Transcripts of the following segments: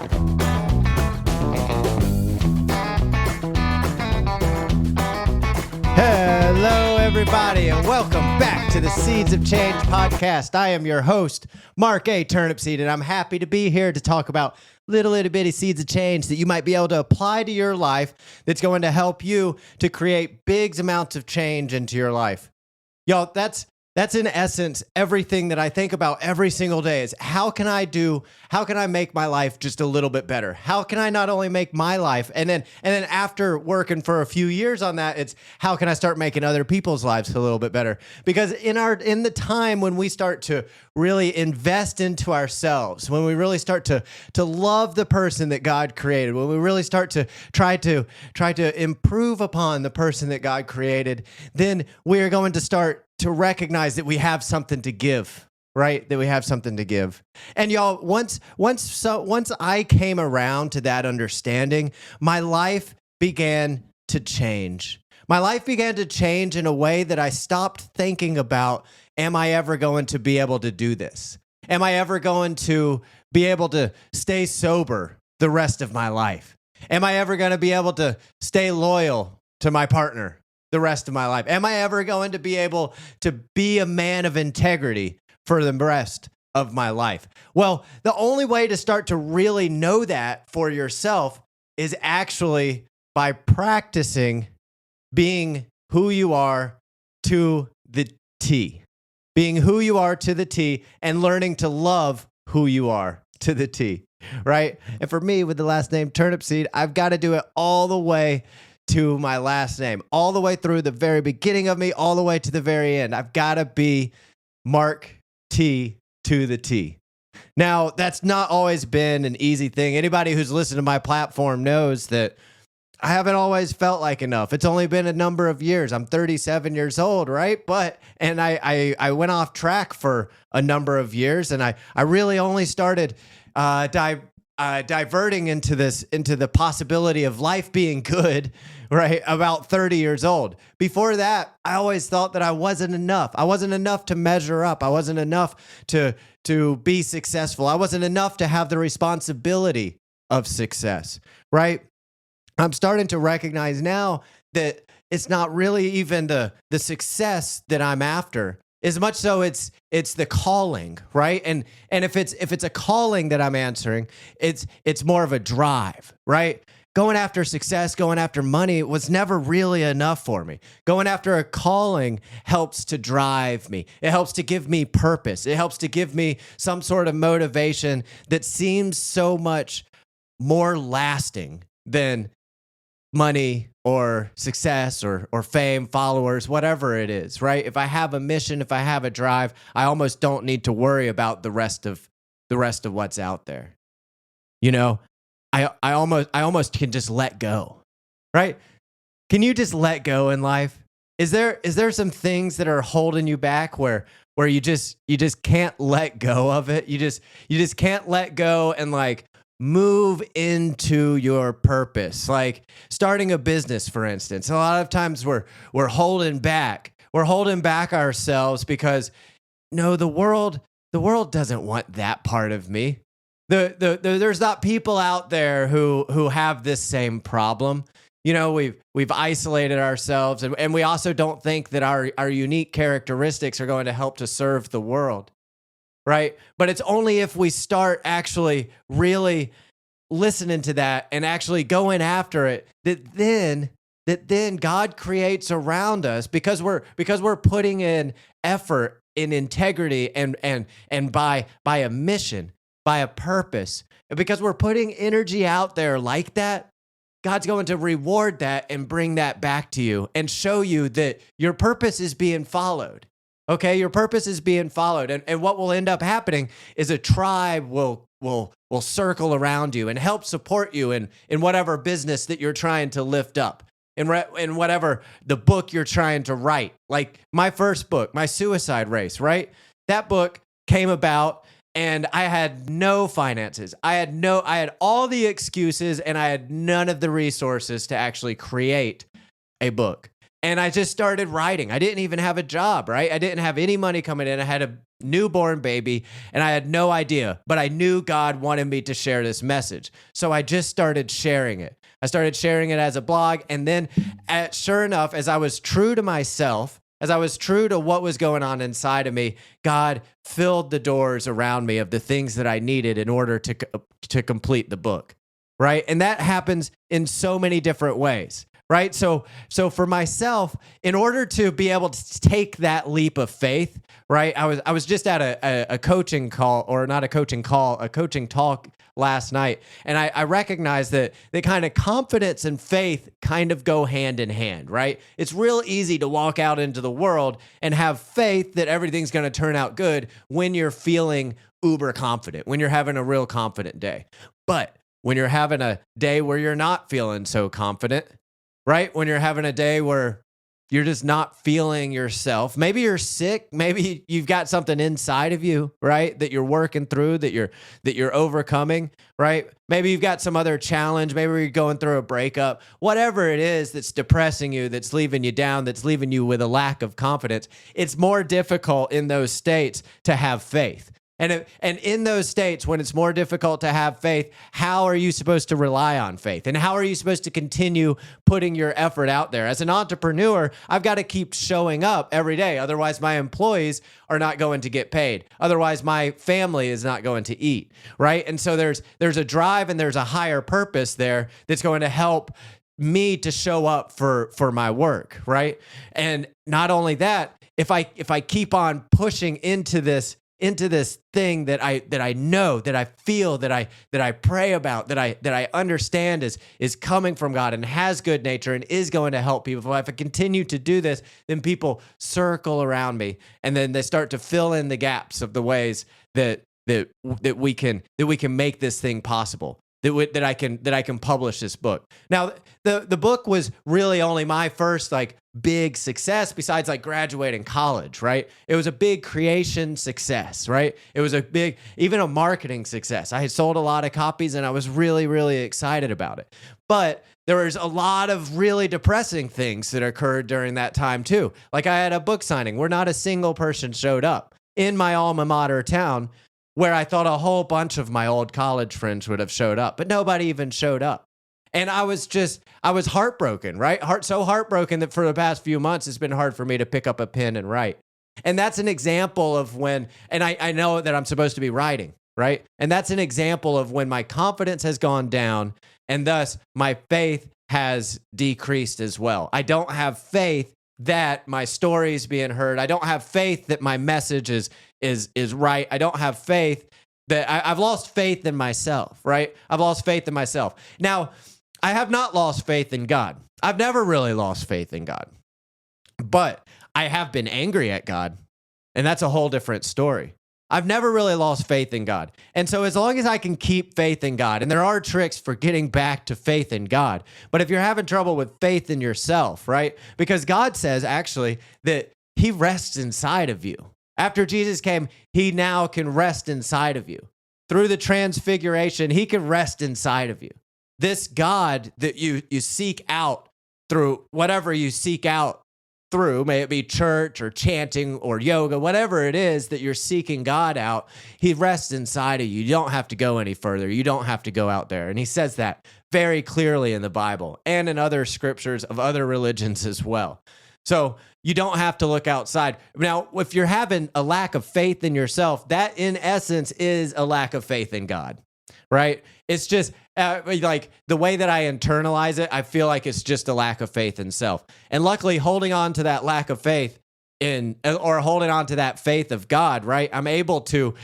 Hello, everybody, and welcome back to the Seeds of Change podcast. I am your host, Mark A. Turnipseed, and I'm happy to be here to talk about little itty bitty seeds of change that you might be able to apply to your life that's going to help you to create big amounts of change into your life. Y'all, that's in essence everything that I think about every single day is how can I make my life just a little bit better? How can I not only make my life and then after working for a few years on that, it's how can I start making other people's lives a little bit better? Because in the time when we start to really invest into ourselves, when we really start to love the person that God created, when we really start to try to improve upon the person that God created, then we are going to start to recognize that we have something to give, right? That we have something to give. And y'all, once I came around to that understanding, my life began to change. My life began to change in a way that I stopped thinking about, am I ever going to be able to do this? Am I ever going to be able to stay sober the rest of my life? Am I ever going to be able to stay loyal to my partner the rest of my life? Am I ever going to be able to be a man of integrity for the rest of my life? Well, the only way to start to really know that for yourself is actually by practicing being who you are to the T. Being who you are to the T and learning to love who you are to the T, right? And for me, with the last name Turnipseed, I've got to do it all the way to my last name, all the way through the very beginning of me, all the way to the very end. I've got to be Mark T to the T. Now, that's not always been an easy thing. Anybody who's listened to my platform knows that I haven't always felt like enough. It's only been a number of years. I'm 37 years old, right? And I went off track for a number of years, and I really only started diverting into the possibility of life being good, right, about 30 years old. Before that, I always thought that I wasn't enough. I wasn't enough to measure up. I wasn't enough to be successful. I wasn't enough to have the responsibility of success, right? I'm starting to recognize now that it's not really even the success that I'm after. As much so it's the calling, right? And if it's a calling that I'm answering, it's more of a drive, right? Going after success, going after money was never really enough for me. Going after a calling helps to drive me. It helps to give me purpose. It helps to give me some sort of motivation that seems so much more lasting than money or success or fame, followers, whatever it is, right? If I have a mission, if I have a drive, I almost don't need to worry about the rest of what's out there. You know, I almost can just let go, right? Can you just let go in life? Is there some things that are holding you back where you just can't let go of it? You just can't let go and like move into your purpose. Like starting a business, for instance. A lot of times we're holding back. We're holding back ourselves because no, the world doesn't want that part of me. There's not people out there who have this same problem. You know, we've isolated ourselves, and we also don't think that our unique characteristics are going to help to serve the world. Right? But it's only if we start actually really listening to that and actually going after it that then God creates around us because we're putting in effort, in integrity, and by a mission, by a purpose. And because we're putting energy out there like that, God's going to reward that and bring that back to you and show you that your purpose is being followed. Okay, your purpose is being followed. And what will end up happening is a tribe will circle around you and help support you in whatever business that you're trying to lift up, in whatever the book you're trying to write. Like my first book, My Suicide Race, right? That book came about and I had no finances. I had all the excuses and I had none of the resources to actually create a book. And I just started writing. I didn't even have a job, right? I didn't have any money coming in. I had newborn baby, and I had no idea, but I knew God wanted me to share this message. So I just started sharing it. I started sharing it as a blog. And then, sure enough, as I was true to myself, as I was true to what was going on inside of me, God filled the doors around me of the things that I needed in order to complete the book, right? And that happens in so many different ways, right? So for myself, in order to be able to take that leap of faith, right? I was just at a coaching call, or not a coaching call, a coaching talk last night. And I recognize that the kind of confidence and faith kind of go hand in hand, right? It's real easy to walk out into the world and have faith that everything's going to turn out good when you're feeling uber confident, when you're having a real confident day. But when you're having a day where you're not feeling so confident, right? When you're having a day where you're just not feeling yourself. Maybe you're sick. Maybe you've got something inside of you, right? That you're working through, that you're overcoming, right? Maybe you've got some other challenge. Maybe you're going through a breakup. Whatever it is that's depressing you, that's leaving you down, that's leaving you with a lack of confidence, it's more difficult in those states to have faith. And in those states, when it's more difficult to have faith, how are you supposed to rely on faith? And how are you supposed to continue putting your effort out there? As an entrepreneur, I've got to keep showing up every day. Otherwise, my employees are not going to get paid. Otherwise, my family is not going to eat, right? And so there's a drive and there's a higher purpose there that's going to help me to show up for my work, right? And not only that, if I keep on pushing into this thing that I know, that I feel, that I pray about, that I understand is coming from God and has good nature and is going to help people. If I continue to do this, then people circle around me, and then they start to fill in the gaps of the ways that we can make this thing possible. That I can publish this book. Now, the book was really only my first big success besides graduating college, right? It was a big creation success, right? It was even a marketing success. I had sold a lot of copies and I was really, really excited about it. But there was a lot of really depressing things that occurred during that time too. Like I had a book signing where not a single person showed up in my alma mater town, where I thought a whole bunch of my old college friends would have showed up, but nobody even showed up. And I was heartbroken, right? So heartbroken that for the past few months, it's been hard for me to pick up a pen and write. And that's an example of when, and I know that I'm supposed to be writing, right? And that's an example of when my confidence has gone down and thus my faith has decreased as well. I don't have faith that my story is being heard. I don't have faith that my message is right. I don't have faith that I've lost faith in myself, right? I've lost faith in myself. Now, I have not lost faith in God. I've never really lost faith in God, but I have been angry at God, and that's a whole different story. I've never really lost faith in God. And so as long as I can keep faith in God, and there are tricks for getting back to faith in God, but if you're having trouble with faith in yourself, right? Because God says actually that he rests inside of you. After Jesus came, he now can rest inside of you. Through the transfiguration, he can rest inside of you. This God that you seek out through whatever you seek out through, may it be church or chanting or yoga, whatever it is that you're seeking God out, he rests inside of you. You don't have to go any further. You don't have to go out there. And he says that very clearly in the Bible and in other scriptures of other religions as well. So you don't have to look outside. Now, if you're having a lack of faith in yourself, that in essence is a lack of faith in God, right? It's just the way that I internalize it, I feel like it's just a lack of faith in self. And luckily, holding on to that lack of faith or holding on to that faith of God, right? I'm able to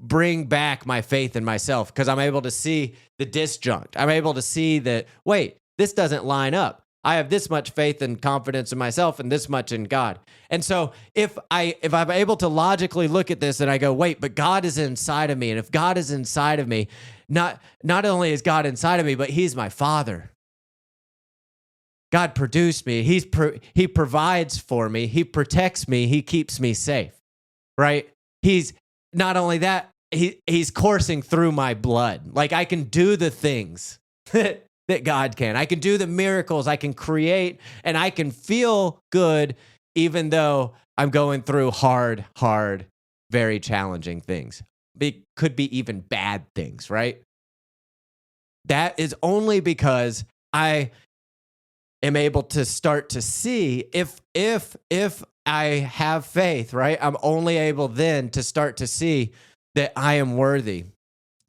bring back my faith in myself because I'm able to see the disjunct. I'm able to see that, wait, this doesn't line up. I have this much faith and confidence in myself and this much in God. And so if I'm able to logically look at this and I go, wait, but God is inside of me. And if God is inside of me, not only is God inside of me, but he's my father. God produced me. He provides for me. He protects me. He keeps me safe, right? He's not only that, he's coursing through my blood. Like I can do the things that God can. I can do the miracles. I can create and I can feel good even though I'm going through hard very challenging things. Could be even bad things, right? That is only because I am able to start to see if I have faith, right? I'm only able then to start to see that I am worthy,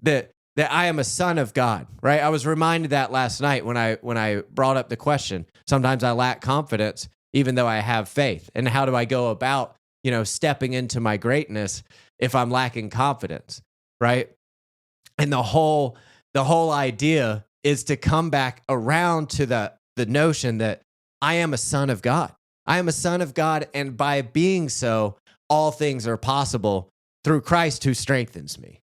that I am a son of God, right? I was reminded that last night when I brought up the question. Sometimes I lack confidence even though I have faith. And how do I go about, stepping into my greatness if I'm lacking confidence, right? And the whole idea is to come back around to the notion that I am a son of God. I am a son of God, and by being so, all things are possible through Christ who strengthens me.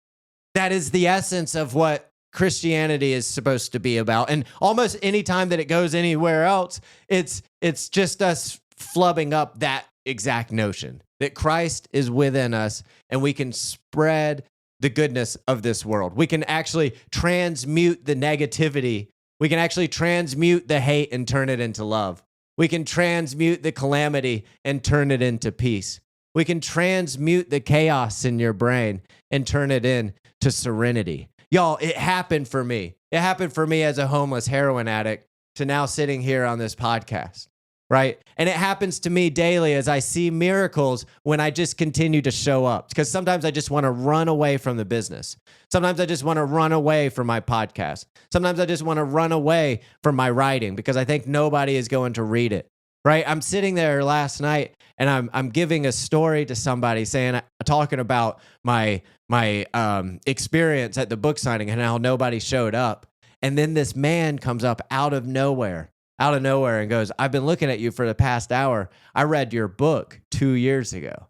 That is the essence of what Christianity is supposed to be about. And almost any time that it goes anywhere else, it's just us flubbing up that exact notion that Christ is within us and we can spread the goodness of this world. We can actually transmute the negativity. We can actually transmute the hate and turn it into love. We can transmute the calamity and turn it into peace. We can transmute the chaos in your brain and turn it into serenity. Y'all, it happened for me. It happened for me as a homeless heroin addict to now sitting here on this podcast, right? And it happens to me daily as I see miracles when I just continue to show up. Because sometimes I just want to run away from the business. Sometimes I just want to run away from my podcast. Sometimes I just want to run away from my writing because I think nobody is going to read it, right? I'm sitting there last night and I'm giving a story to somebody talking about my experience at the book signing and how nobody showed up. And then this man comes up out of nowhere and goes, I've been looking at you for the past hour. I read your book 2 years ago.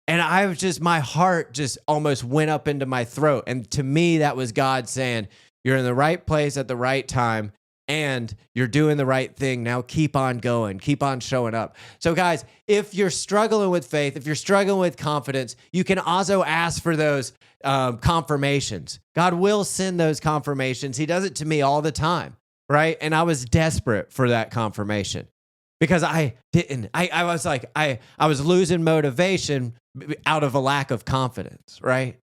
And I was just, my heart just almost went up into my throat. And to me, that was God saying, you're in the right place at the right time. And you're doing the right thing. Now keep on going. Keep on showing up. So guys, if you're struggling with faith, if you're struggling with confidence, you can also ask for those confirmations. God will send those confirmations. He does it to me all the time, right? And I was desperate for that confirmation because I was like, I was losing motivation out of a lack of confidence, right?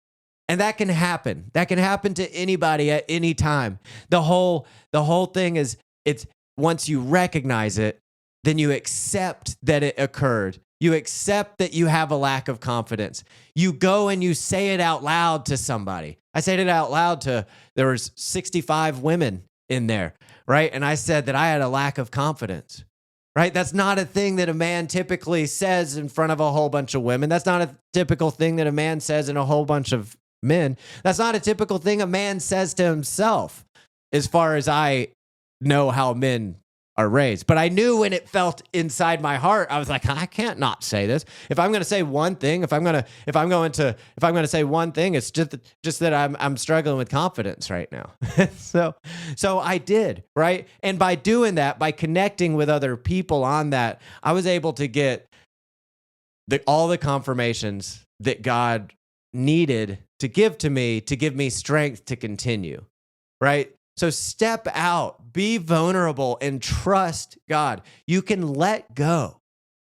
And that can happen. That can happen to anybody at any time. The whole thing is, it's once you recognize it, then you accept that it occurred. You accept that you have a lack of confidence. You go and you say it out loud to somebody. I said it out loud there was 65 women in there, right? And I said that I had a lack of confidence. Right? That's not a thing that a man typically says in front of a whole bunch of women. That's not a typical thing that a man says in a whole bunch of men. That's not a typical thing a man says to himself, as far as I know how men are raised. But I knew when it felt inside my heart, I was like, I can't not say this. If I'm going to say one thing, if I'm going to say one thing, it's just that I'm struggling with confidence right now. So I did, right? And by doing that, by connecting with other people on that, I was able to get all the confirmations that God needed to give me strength to continue, right? So step out, be vulnerable, and trust God. You can let go.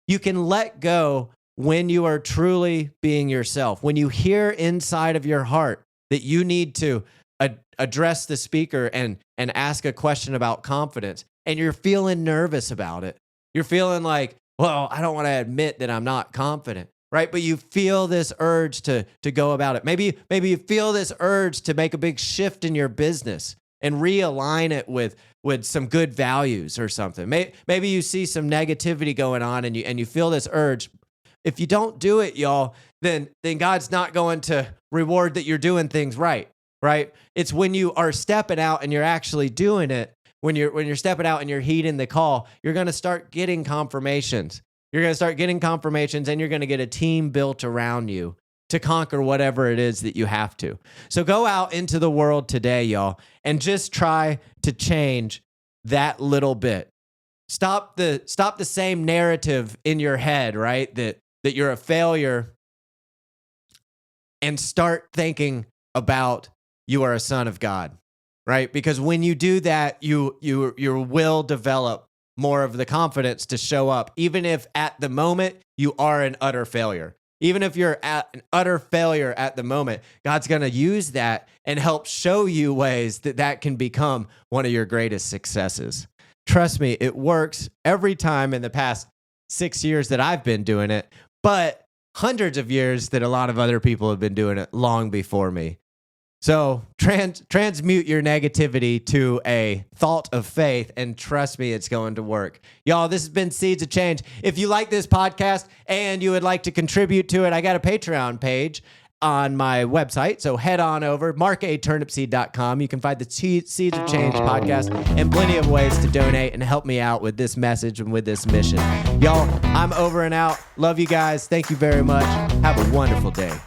You can let go when you are truly being yourself. When you hear inside of your heart that you need to address the speaker and ask a question about confidence, and you're feeling nervous about it. You're feeling like, well, I don't want to admit that I'm not confident. Right? But you feel this urge to go about it. Maybe you feel this urge to make a big shift in your business and realign it with some good values or something. Maybe you see some negativity going on and you feel this urge. If you don't do it, y'all, then God's not going to reward that you're doing things right? It's when you are stepping out and you're actually doing it, when you're stepping out and you're heeding the call, you're going to start getting confirmations. You're going to start getting confirmations and you're going to get a team built around you to conquer whatever it is that you have to. So go out into the world today, y'all, and just try to change that little bit. Stop the same narrative in your head, right? That you're a failure, and start thinking about you are a son of God, right? Because when you do that, you will develop more of the confidence to show up, even if at the moment you are an utter failure. Even if you're at an utter failure at the moment, God's going to use that and help show you ways that that can become one of your greatest successes. Trust me, it works every time in the past 6 years that I've been doing it, but hundreds of years that a lot of other people have been doing it long before me. So transmute your negativity to a thought of faith, and trust me, it's going to work. Y'all, this has been Seeds of Change. If you like this podcast and you would like to contribute to it, I got a Patreon page on my website. So head on over, markaturnipseed.com. You can find the Seeds of Change podcast and plenty of ways to donate and help me out with this message and with this mission. Y'all, I'm over and out. Love you guys. Thank you very much. Have a wonderful day.